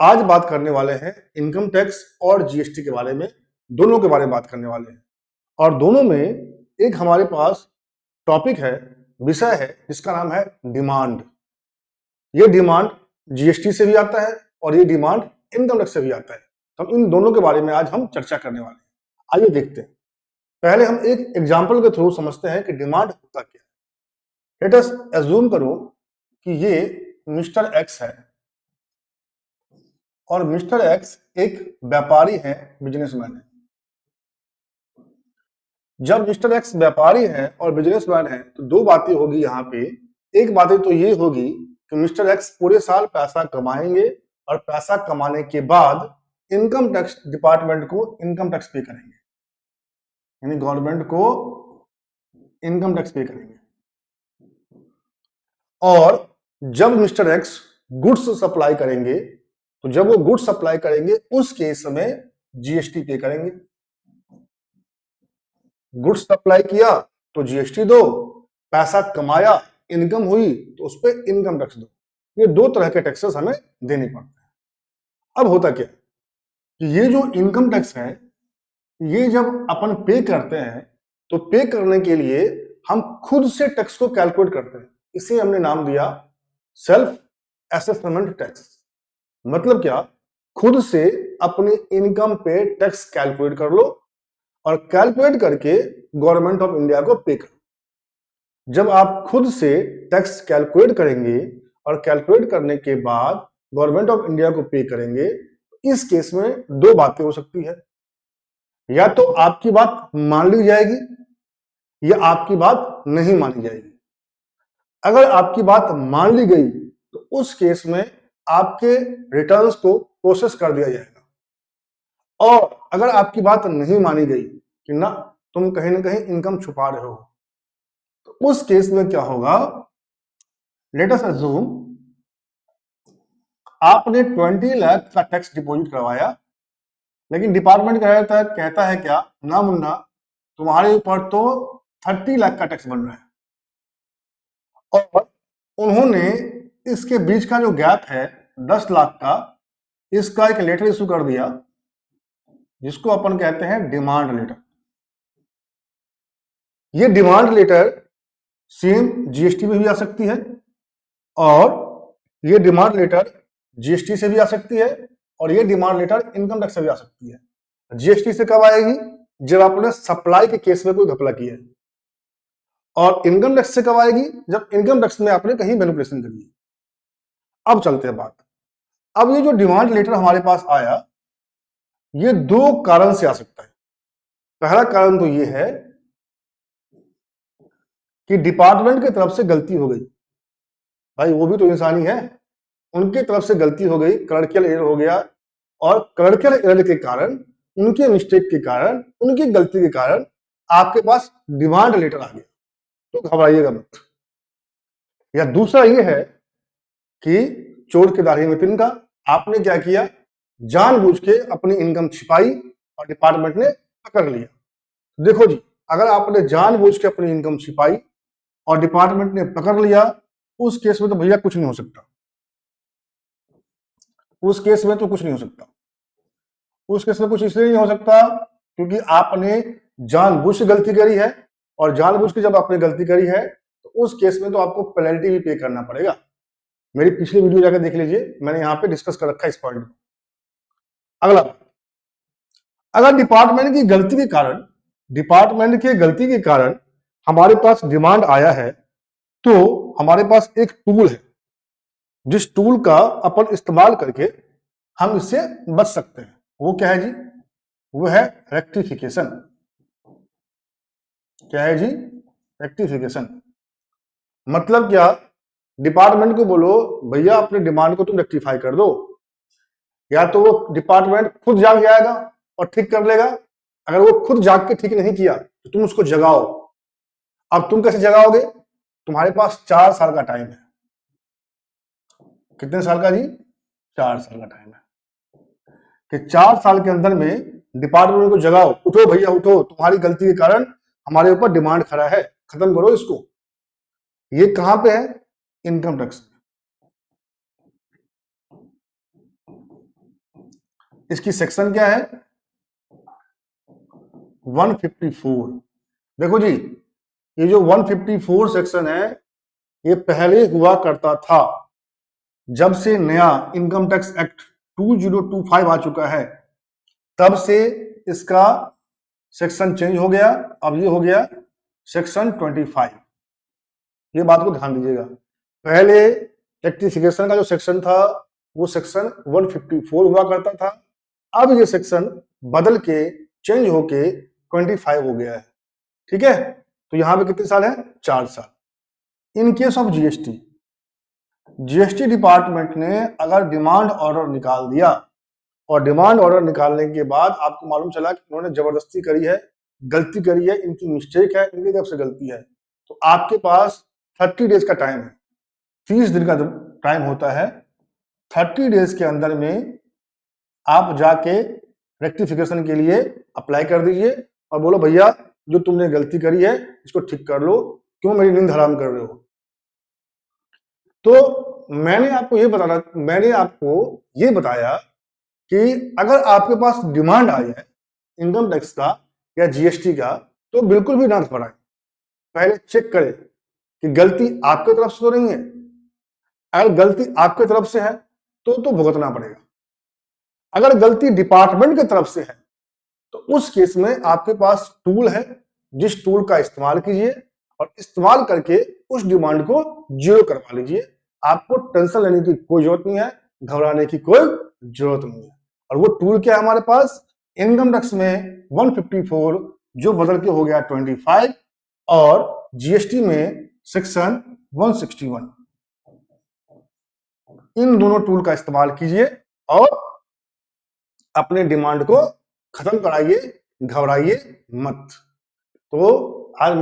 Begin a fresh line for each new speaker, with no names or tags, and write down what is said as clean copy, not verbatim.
आज बात करने वाले हैं इनकम टैक्स और जीएसटी के बारे में, दोनों के बारे में बात करने वाले हैं। और दोनों में एक हमारे पास टॉपिक है, विषय है जिसका नाम है डिमांड। ये डिमांड जीएसटी से भी आता है और ये डिमांड इनकम टैक्स से भी आता है। तो इन दोनों के बारे में आज हम चर्चा करने वाले हैं। आइए देखते हैं। पहले हम एक एग्जाम्पल के थ्रू समझते हैं कि डिमांड होता क्या है। लेट अस एज्यूम करो कि ये मिस्टर एक्स है और मिस्टर एक्स एक व्यापारी है, बिजनेसमैन है। जब मिस्टर एक्स व्यापारी है और बिजनेसमैन है तो दो बातें होगी यहाँ पे। एक बात तो ये होगी कि मिस्टर एक्स पूरे साल पैसा कमाएंगे और पैसा कमाने के बाद इनकम टैक्स डिपार्टमेंट को इनकम टैक्स पे करेंगे, यानी गवर्नमेंट को इनकम टैक्स पे करेंगे। और जब मिस्टर एक्स गुड्स सप्लाई करेंगे तो जब वो गुड्स सप्लाई करेंगे उस केस में जीएसटी पे करेंगे। गुड्स सप्लाई किया तो जीएसटी दो, पैसा कमाया इनकम हुई तो उस पर इनकम टैक्स दो। ये दो तरह के टैक्सेस हमें देने पड़ते हैं। अब होता क्या कि ये जो इनकम टैक्स है ये जब अपन पे करते हैं तो पे करने के लिए हम खुद से टैक्स को कैलकुलेट करते हैं। इसे हमने नाम दिया सेल्फ असेसमेंट टैक्स। मतलब क्या, खुद से अपनी इनकम पे टैक्स कैलकुलेट कर लो और कैलकुलेट करके गवर्नमेंट ऑफ इंडिया को पे करो। जब आप खुद से टैक्स कैलकुलेट करेंगे और कैलकुलेट करने के बाद गवर्नमेंट ऑफ इंडिया को पे करेंगे, इस केस में दो बातें हो सकती है। या तो आपकी बात मान ली जाएगी या आपकी बात नहीं मानी जाएगी। अगर आपकी बात मान ली गई तो उस केस में आपके रिटर्न्स को प्रोसेस कर दिया जाएगा। और अगर आपकी बात नहीं मानी गई कि ना तुम कहीं ना कहीं इनकम छुपा रहे हो, तो उस केस में क्या होगा, लेट अस अज्यूम आपने 20 लाख का टैक्स डिपॉजिट करवाया, लेकिन डिपार्टमेंट कहता है क्या, ना मुन्ना तुम्हारे ऊपर तो 30 लाख का टैक्स बन रहा है। और उन्होंने इसके बीच का जो गैप है 10 लाख का, इसका एक लेटर इशू कर दिया जिसको अपन कहते हैं डिमांड लेटर। ये डिमांड लेटर सेम जीएसटी में भी आ सकती है और ये डिमांड लेटर जीएसटी से भी आ सकती है और ये डिमांड लेटर इनकम टैक्स से भी आ सकती है। जीएसटी से कब आएगी, जब आपने सप्लाई के केस में कोई घपला किया है। और इनकम टैक्स से कब आएगी, जब इनकम टैक्स में आपने कहीं मैनिपुलेशन करी है। अब चलते हैं बात। अब ये जो डिमांड लेटर हमारे पास आया, ये दो कारण से आ सकता है। पहला कारण तो ये है कि डिपार्टमेंट की तरफ से गलती हो गई। भाई वो भी तो इंसान ही है, उनकी तरफ से गलती हो गई, क्लर्कियल एरर हो गया। और क्लर्कियल एरर के कारण, उनके मिस्टेक के कारण, उनकी गलती के कारण आपके पास डिमांड लेटर आ गया, तो घबराइएगा मत। या दूसरा ये है कि चोर के दाढ़ी में तिनका, आपने क्या किया, जानबूझ के अपनी इनकम छिपाई और डिपार्टमेंट ने पकड़ लिया। देखो जी, अगर आपने जानबूझ के अपनी इनकम छिपाई और डिपार्टमेंट ने पकड़ लिया, उस केस में तो भैया कुछ नहीं हो सकता। उस केस में तो कुछ नहीं हो सकता। उस केस में कुछ इसलिए नहीं हो सकता क्योंकि आपने जानबूझ के गलती करी है, और जानबूझ के जब आपने गलती करी है तो उस केस में तो आपको पेनल्टी भी पे करना पड़ेगा। मेरी पिछली वीडियो जाकर देख लीजिए, मैंने यहाँ पे डिस्कस कर रखा है इस पॉइंट को। अगला, अगर डिपार्टमेंट की गलती के कारण हमारे पास डिमांड आया है, तो हमारे पास एक टूल है जिस टूल का अपन इस्तेमाल करके हम इससे बच सकते हैं। वो क्या है जी, वो है रेक्टिफिकेशन। क्या है जी, रेक्टिफिकेशन। मतलब क्या, डिपार्टमेंट को बोलो भैया अपने डिमांड को तुम रेक्टिफाई कर दो, या तो वो डिपार्टमेंट खुद जाग जाएगा और ठीक कर लेगा। अगर वो खुद जाग के ठीक नहीं किया तो तुम उसको जगाओ। अब तुम कैसे जगाओगे, तुम्हारे पास 4 साल का टाइम है। कितने साल का जी, 4 साल का टाइम है कि 4 साल के अंदर में डिपार्टमेंट को जगाओ, उठो भैया उठो, तुम्हारी गलती के कारण हमारे ऊपर डिमांड खड़ा है, खत्म करो इसको। ये कहां पे है, इनकम टैक्स। इसकी सेक्शन क्या है 154। देखो जी, ये जो 154 सेक्शन है ये पहले हुआ करता था, जब से नया इनकम टैक्स एक्ट 2025 आ चुका है तब से इसका सेक्शन चेंज हो गया। अब ये हो गया सेक्शन 25। ये बात को ध्यान दीजिएगा, पहले रेक्टिफिकेशन का जो सेक्शन था वो सेक्शन 154 हुआ करता था, अब ये सेक्शन बदल के चेंज होके 25 हो गया है। ठीक है, तो यहां पे कितने साल है 4 साल। In case of GST, GST department ने अगर डिमांड ऑर्डर निकाल दिया और डिमांड ऑर्डर निकालने के बाद आपको मालूम चला कि उन्होंने जबरदस्ती करी है, गलती करी है, इनकी मिस्टेक है, इनकी तरफ से गलती है, तो आपके पास 30 डेज का टाइम है, 30 दिन का टाइम होता है। 30 डेज के अंदर में आप जाके रेक्टिफिकेशन के लिए अप्लाई कर दीजिए और बोलो भैया जो तुमने गलती करी है इसको ठीक कर लो, क्यों मेरी नींद हराम कर रहे हो। तो मैंने आपको ये बताया कि अगर आपके पास डिमांड आई है इनकम टैक्स का या जीएसटी का तो बिल्कुल भी ना घबराएं, पहले चेक करें कि गलती आपकी तरफ से तो नहीं है। अगर गलती आपकी तरफ से है तो भुगतना पड़ेगा। अगर गलती डिपार्टमेंट की तरफ से है तो उस केस में आपके पास टूल है, जिस टूल का इस्तेमाल कीजिए और इस्तेमाल करके उस डिमांड को जीरो करवा लीजिए। आपको टेंशन लेने की कोई जरूरत नहीं है, घबराने की कोई जरूरत नहीं है। और वो टूल क्या है हमारे पास, इनकम टैक्स में 154 जो बदल के हो गया 25 और जीएसटी में सेक्शन 161। इन दोनों टूल का इस्तेमाल कीजिए और अपने डिमांड को खत्म कराइए, घबराइए मत। तो आज